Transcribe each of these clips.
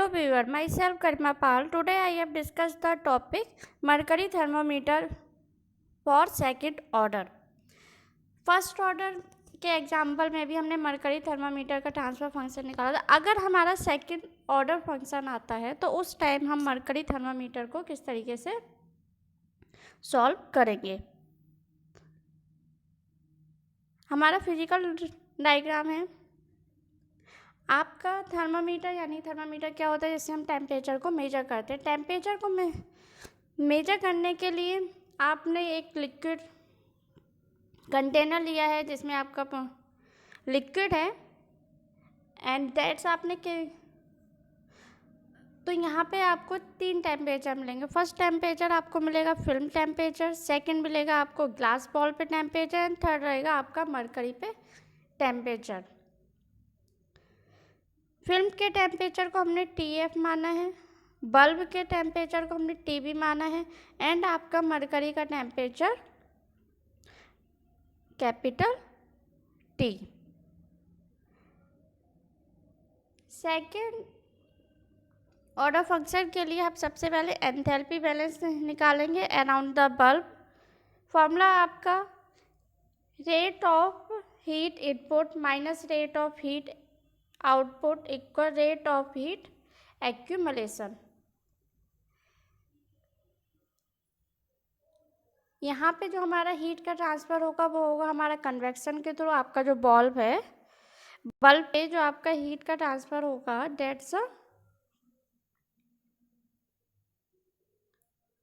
viewer, myself Karima Pal. Today I have discussed the topic mercury thermometer for second order. First order के example में भी हमने mercury thermometer का transfer function निकाला था. अगर हमारा सेकंड ऑर्डर फंक्शन आता है तो उस टाइम हम मरकरी थर्मामीटर को किस तरीके से सॉल्व करेंगे. हमारा फिजिकल डायग्राम है. आपका थर्मामीटर यानी थर्मामीटर क्या होता है, जिससे हम टेम्परेचर को मेजर करते हैं. टेम्परेचर को मेजर करने के लिए आपने एक लिक्विड कंटेनर लिया है जिसमें आपका लिक्विड है एंड दैट्स आपने के तो यहाँ पे आपको 3 टेम्परेचर मिलेंगे. फर्स्ट टेम्परेचर आपको मिलेगा फिल्म टेम्परेचर, सेकंड मिलेगा आपको ग्लास बॉल पे टेम्परेचर एंड थर्ड रहेगा आपका मरकरी पे टेम्परेचर. फिल्म के टेम्परेचर को हमने TF माना है, बल्ब के टेम्परेचर को हमने TB माना है एंड आपका मरकरी का temperature capital T. Second order function के लिए हम सबसे पहले एंथैल्पी बैलेंस निकालेंगे अराउंड द बल्ब. फॉर्मूला आपका rate of heat input minus rate of heat output equal rate of heat accumulation. यहाँ पे जो हमारा हीट का ट्रांसफ़र होगा वो होगा हमारा कन्वेक्शन के थ्रू. आपका जो बल्ब है, बल्ब पे जो आपका हीट का ट्रांसफ़र होगा that's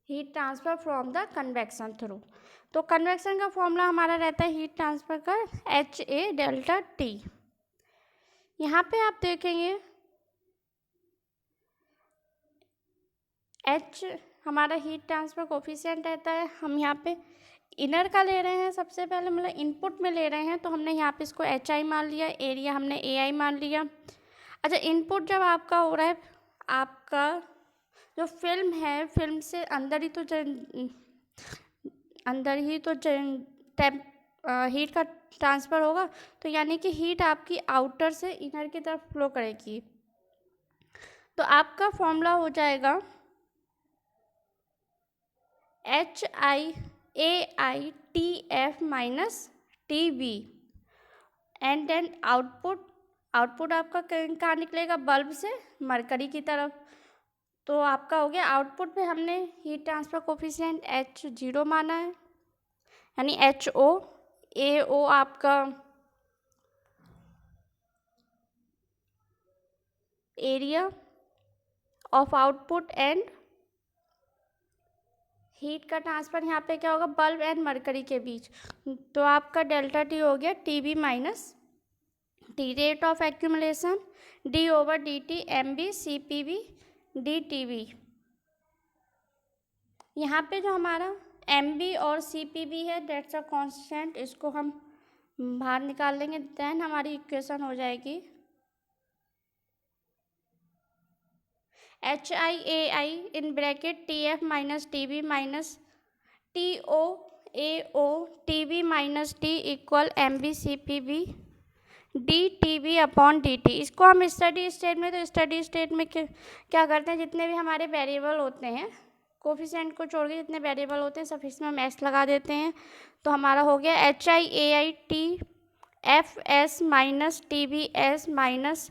heat transfer from the convection through. तो कन्वेक्शन का फॉर्मूला हमारा रहता है हीट ट्रांसफ़र का HA डेल्टा T. यहाँ पे आप देखेंगे H हमारा हीट ट्रांसफ़र कोफिशिएंट रहता है. हम यहाँ पे इनर का ले रहे हैं सबसे पहले, मतलब इनपुट में ले रहे हैं तो हमने यहाँ पे इसको HI मान लिया, एरिया हमने AI मान लिया. अच्छा, इनपुट जब आपका हो रहा है, आपका जो फिल्म है, फिल्म से अंदर ही तो हीट का ट्रांसफ़र होगा. तो यानी कि हीट आपकी आउटर से इनर की तरफ फ्लो करेगी. तो आपका फॉर्मूला हो जाएगा HI TF minus TB and then output आपका कहाँ निकलेगा, बल्ब से मरकरी की तरफ. तो आपका हो गया आउटपुट पे हमने हीट ट्रांसफ़र कोफिशिएंट H0 माना है यानी HO. AO आपका area of output and heat का ट्रांसफ़र यहाँ पे क्या होगा, बल्ब एंड मरकरी के बीच. तो आपका डेल्टा T हो गया TB minus T. Rate of accumulation D over DT MB CPB DTB. यहाँ पे जो हमारा MB और CPB है दैट्स अ कांस्टेंट, इसको हम बाहर निकाल लेंगे. देन हमारी इक्वेशन हो जाएगी HI in bracket TF minus TB minus TO AO TB minus T equal MB CPB DTB upon DT. इसको हम स्टडी स्टेट में, तो स्टडी स्टेट में क्या करते हैं, जितने भी हमारे वेरिएबल होते हैं कोफिशिएंट को छोड़ के जितने वेरिएबल होते हैं सब इसमें हम S लगा देते हैं. तो हमारा हो गया HI TFS minus TBS minus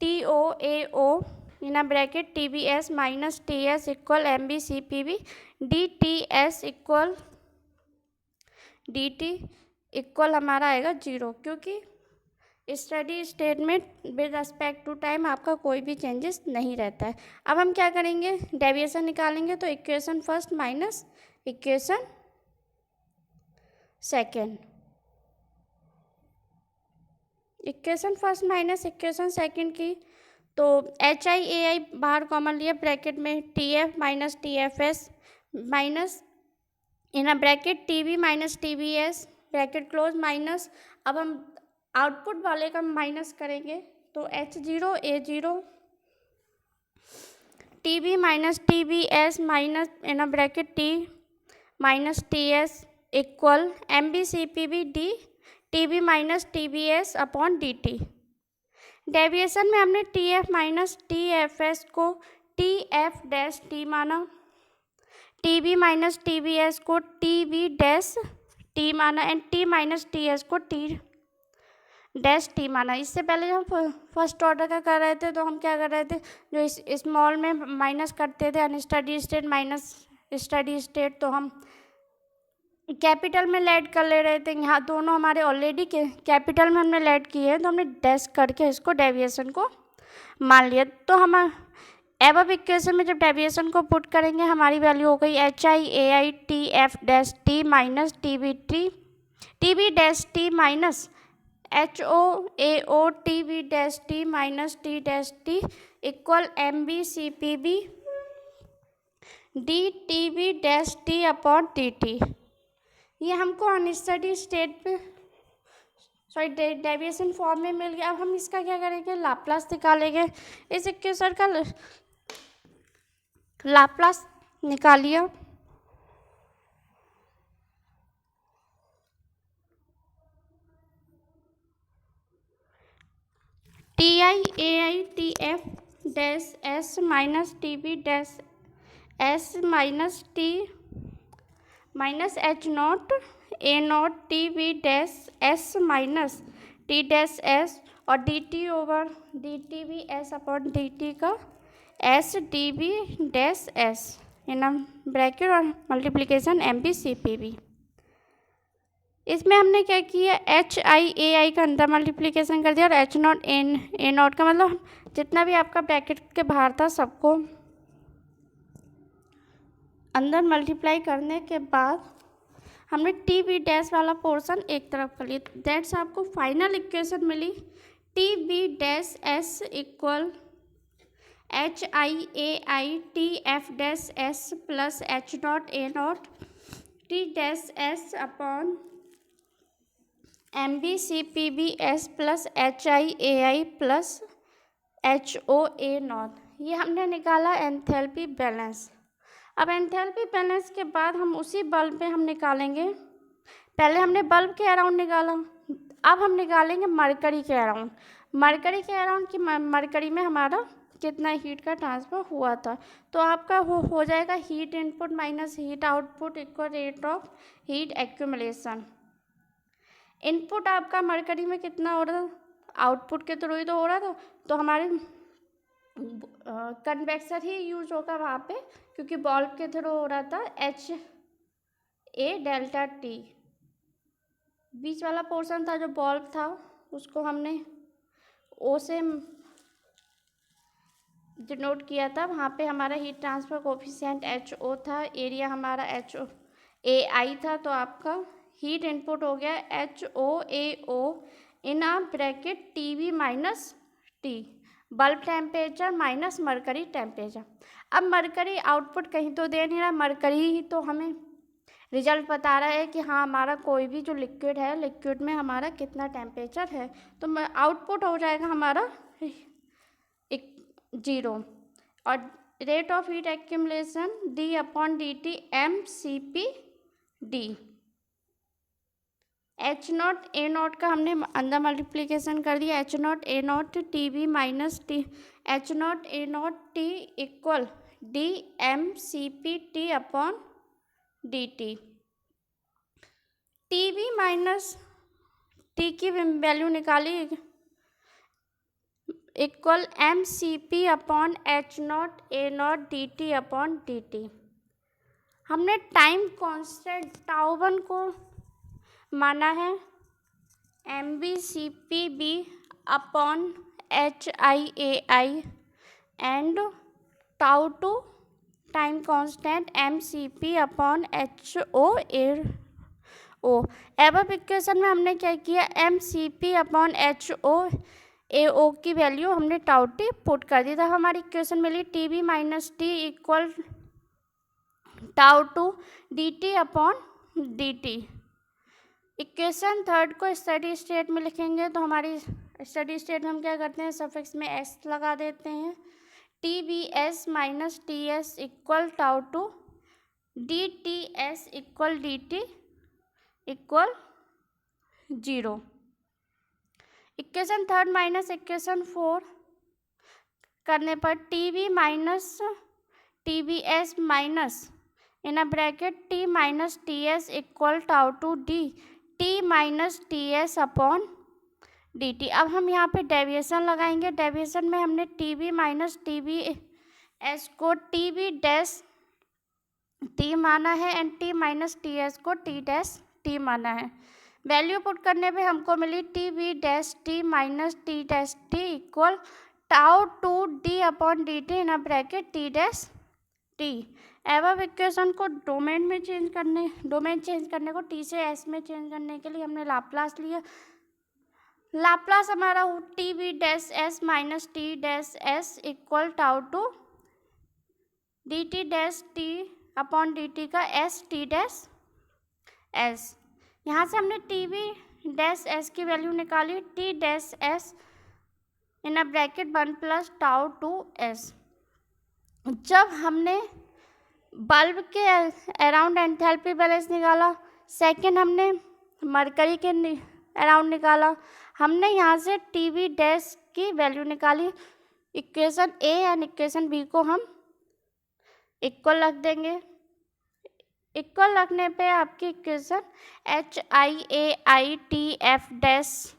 TO AO in bracket TBS minus TS equal MB CPB DTS equal DT equal हमारा आएगा 0, क्योंकि स्टडी स्टेट में विद रिस्पेक्ट टू टाइम आपका कोई भी चेंजेस नहीं रहता है. अब हम क्या करेंगे, डेविएशन निकालेंगे. तो equation first minus equation second, equation first minus equation second की. तो HI बाहर कॉमन लिया, ब्रैकेट में TF minus TFS minus in bracket TB minus TBS bracket close minus. अब हम आउटपुट वाले का माइनस करेंगे तो H0 A0 TB minus TBS minus in bracket T minus TS equal MB CPB D TB minus TBS upon DT. Deviation में हमने T F minus T F S को T F dash T माना, T B minus T B S को T B dash T माना and T minus T S को T dash T माना। इससे पहले जब हम फर्स्ट ऑर्डर का कर रहे थे तो हम क्या कर रहे थे, जो इस स्मॉल में माइनस करते थे unsteady state minus steady state, तो हम कैपिटल में लेट कर ले रहे थे। यहाँ दोनों हमारे ऑलरेडी कैपिटल में हमने लेट किए हैं तो हमने डैश करके इसको डेविएशन को मान लिया। तो हम एबव इक्वेशन में जब डेविएशन को पुट करेंगे हमारी वैल्यू हो गई H I A I T F dash T minus T B dash T minus H O A O T B dash T minus T dash T equal M B C P B D T B dash T upon T T. ये हमको unsteady state पे deviation form में मिल गया। अब हम इसका क्या करेंगे, लाप्लास निकालेंगे। इस इक्वेशन का लाप्लास निकालिए। T I A I T F dash S minus T B dash S minus T minus H not A not T B dash S minus T dash S और D T over D T B S upon D T का S D B dash S in bracket और multiplication M B C P B. इसमें हमने क्या किया, H I A आई का अंदर multiplication कर दिया और एच नॉट ए नॉट का मतलब जितना भी आपका ब्रैकेट के बाहर था सबको अंदर मल्टीप्लाई करने के बाद हमने टी बी डैश वाला पोर्शन एक तरफ कर लिया। दैट्स आपको फाइनल इक्वेशन मिली T B dash S equal H I A I T F dash S plus H not A not T dash S upon M B C P B S plus H I A I plus H O A not. ये हमने निकाला enthalpy balance. अब enthalpy balance के बाद हम उसी bulb पे हम निकालेंगे, पहले हमने बल्ब के अराउंड निकाला, अब हम निकालेंगे मरकरी के अराउंड। मरकरी के अराउंड की मरकरी में हमारा कितना हीट का ट्रांसफर हुआ था, तो आपका हो जाएगा heat input minus heat output equal rate of heat accumulation. Input आपका मरकरी में कितना हो रहा था, आउटपुट के थ्रू ही तो हो रहा था, तो हमारे कन्वेक्सर ही यूज होगा वहाँ पे, क्योंकि बल्ब के थ्रू हो रहा था एच ए डेल्टा टी। बीच वाला पोर्शन था जो बल्ब था उसको हमने ओ से डिनोट किया था, वहाँ पे हमारा heat transfer coefficient H O था, एरिया हमारा एच ओ ए आई था, तो आपका हीट इनपुट हो गया H O A O in a bracket T B minus T, bulb temperature minus mercury temperature. अब मरकरी आउटपुट कहीं तो दे नहीं रहा, मरकरी ही तो हमें रिजल्ट बता रहा है कि हाँ हमारा कोई भी जो लिक्विड है, लिक्विड में हमारा कितना टेम्परेचर है, तो आउटपुट हो जाएगा हमारा 0 और rate of heat accumulation D upon D T M C P D. H not A not का हमने अंदर मल्टीप्लिकेशन कर दिया, H not A not T B minus T H not A not T equal D M C P T upon D T. T B minus T की value निकाली equal M C P upon H not A not D T upon D T. हमने time constant tau one को माना है M B C P B upon H I A I and tau two time constant M C P upon H O A O. Above equation में हमने क्या किया, M C P upon H O A O की value हमने tau T put कर दी था, हमारी इक्वेशन मिली T B minus T equal tau two D T upon D T. Equation third को स्टडी स्टेट में लिखेंगे तो हमारी स्टडी स्टेट में हम क्या करते हैं, सफिक्स में एस लगा देते हैं, T B S minus T S equal tau two D T S equal D T equal 0। Equation third minus equation 4 करने पर TB minus TBS minus in a bracket T minus TS equal tau two D T minus TS upon DT। अब हम यहाँ पे deviation लगाएंगे। Deviation में हमने TB minus TBS को TB डैश T माना है एंड T माइनस TS को T डैश T माना है। वैल्यू पुट करने पे हमको मिली TB dash T minus T dash T equal tau two D upon DT in a bracket T dash T। Above equation को डोमेन चेंज करने को T से S में चेंज करने के लिए हमने लाप्लास लिया। लाप्लास हमारा TB dash S minus T dash S equal tau two DT dash T upon DT का S T डैश S। यहाँ से हमने TB डैश S की वैल्यू निकाली T dash S in a bracket 1 plus tau two S। जब हमने bulb के around enthalpy balance निकाला, सेकेंड हमने मरकरी के अराउंड निकाला, हमने यहाँ से TB डैश की वैल्यू निकाली। Equation A and equation B को हम इक्वल रख देंगे। इक्वल रखने पे आपकी equation HIAITF dash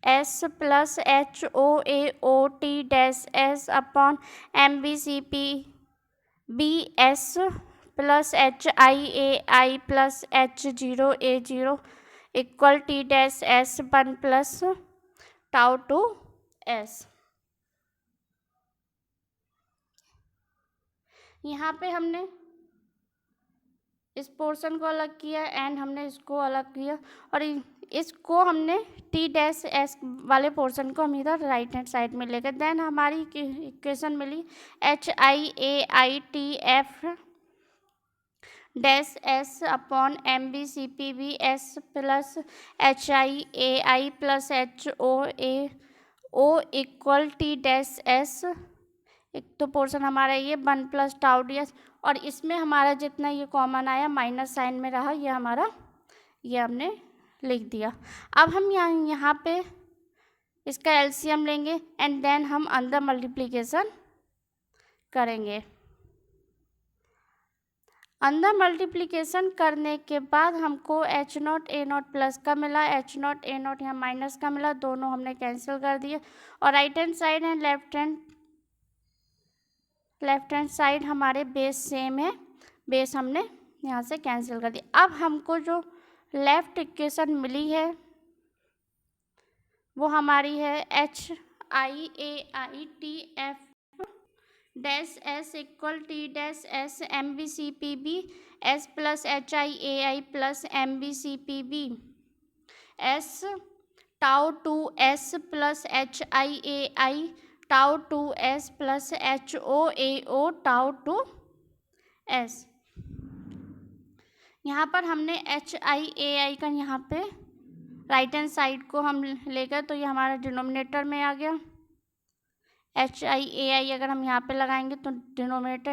S plus HOAOT dash S upon MBCPBS plus HIAI plus H0A0 equal T dash S 1 plus tau two S। यहाँ पे हमने इस पोर्शन को अलग किया एंड हमने इसको अलग किया और इसको हमने T डैश S वाले पोर्शन को हम इधर राइट हैंड साइड में लेकर देन हमारी इक्वेशन मिली HIAITF dash S upon MBCPBS plus HIAI plus HOAO equal T dash S। एक तो पोर्शन हमारा ये 1 प्लस टाउ ds और इसमें हमारा जितना ये कॉमन आया माइनस साइन में रहा ये हमारा ये हमने लिख दिया। अब हम यहाँ पे इसका एलसीएम लेंगे एंड देन हम अंदर मल्टीप्लिकेशन करेंगे। अंदर मल्टीप्लिकेशन करने के बाद हमको H0 A0 प्लस का मिला, H0 A0 यहाँ माइनस का मिला, दोनों हमने कैंसिल कर दिए और right hand side and left hand side हमारे बेस सेम है, बेस हमने यहाँ से कैंसिल कर दिया। अब हमको जो लेफ्ट इक्वेशन मिली है वो हमारी है HIAITF dash S equal T dash S MBCPB S plus HIAI plus MBCPB S tau two S plus HIAI tau two S plus HOAO tau two S। यहाँ पर हमने HIAI का यहाँ पे राइट हैंड साइड को हम लेकर तो ये हमारा डिनोमिनेटर में आ गया। HIAI अगर हम यहाँ पे लगाएंगे तो डिनोमिनेटर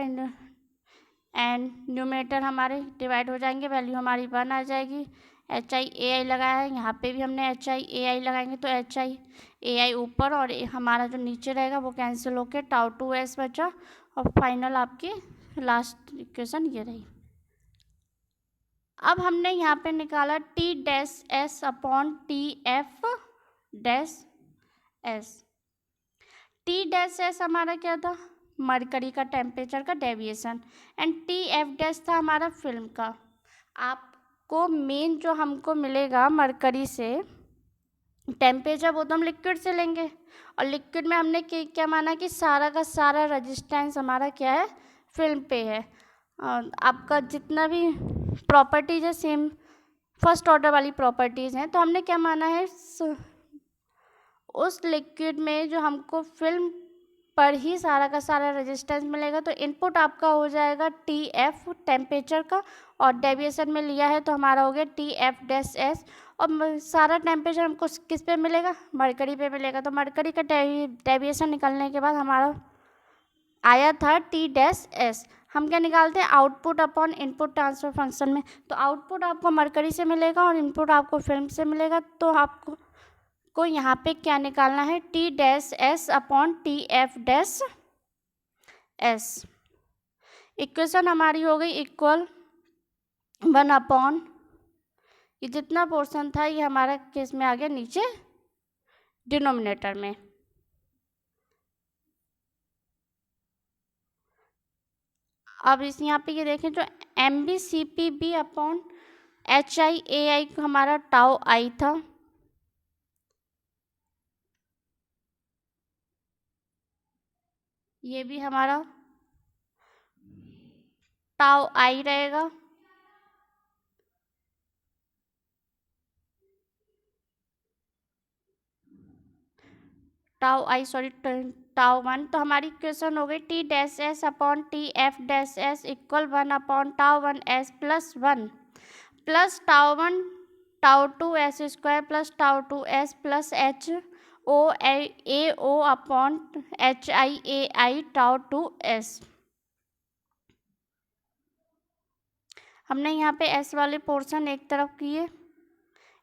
एंड न्यूमरेटर हमारे डिवाइड हो जाएंगे, वैल्यू हमारी 1 आ जाएगी। HIAI लगाया है, यहाँ पे भी हमने HIAI लगाएंगे तो HIAI ऊपर और हमारा जो नीचे रहेगा वो कैंसिल होकर टाउ टू S बचा और फाइनल आपकी लास्ट इक्वेशन ये रही। अब हमने यहाँ पे निकाला T dash S upon TF dash S। T dash S हमारा क्या था, मरकरी का टेम्परेचर का डेविएशन एंड TF डैश था हमारा फिल्म का। आपको मेन जो हमको मिलेगा मरकरी से टेम्परेचर वो तो हम लिक्विड से लेंगे और लिक्विड में हमने क्या माना कि सारा का सारा रेजिस्टेंस हमारा क्या है, फिल्म पे है। आपका जितना भी प्रॉपर्टीज है सेम फर्स्ट ऑर्डर वाली प्रॉपर्टीज़ हैं, तो हमने क्या माना है उस लिक्विड में जो हमको फिल्म पर ही सारा का सारा रेजिस्टेंस मिलेगा तो इनपुट आपका हो जाएगा TF टेम्परेचर का और डेविएशन में लिया है तो हमारा हो गया TF डैश S और सारा टेम्परेचर हमको किस पे मिलेगा, मरकरी पे मिलेगा। तो मरकरी का डेविएशन निकलने के बाद हमारा आया था T डैश S। हम क्या निकालते हैं, output upon input transfer function में। तो आउटपुट आपको मरकरी से मिलेगा और इनपुट आपको फिल्म से मिलेगा तो आपको को यहाँ पे क्या निकालना है, T dash S upon T F dash S. Equation हमारी हो गई इक्वल 1 अपॉन, ये जितना पोर्शन था ये हमारा केस में आ गया नीचे डिनोमिनेटर में। अब इस यहाँ पे ये देखें जो M B C P B upon H I A I हमारा टाउ आई था, ये भी हमारा टाउ आई रहेगा। टाउ आई सॉरी टाउ 1, तो हमारी इक्वेशन हो गई T dash S upon T F dash S equal 1 upon tau 1 S plus 1 plus tau 1 tau 2 S square plus tau 2 S plus H O A O upon H I A I tau 2 S. हमने यहाँ पे S वाले portion एक तरफ किए,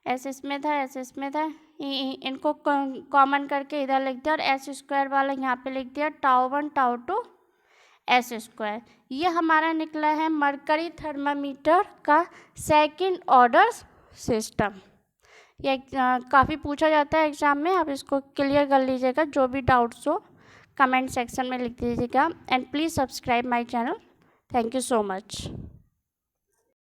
S इसमें था, S इसमें था, इनको कॉमन करके इधर लिख दिया और एस स्क्वायर वाला यहाँ पे लिख दिया टाउ 1 टाउ 2 एस स्क्वायर। ये हमारा निकला है मरकरी थर्मामीटर का सेकंड ऑर्डर सिस्टम। ये काफ़ी पूछा जाता है एग्ज़ाम में, आप इसको क्लियर कर लीजिएगा। जो भी डाउट्स हो कमेंट सेक्शन में लिख दीजिएगा and please subscribe my channel. Thank you so much.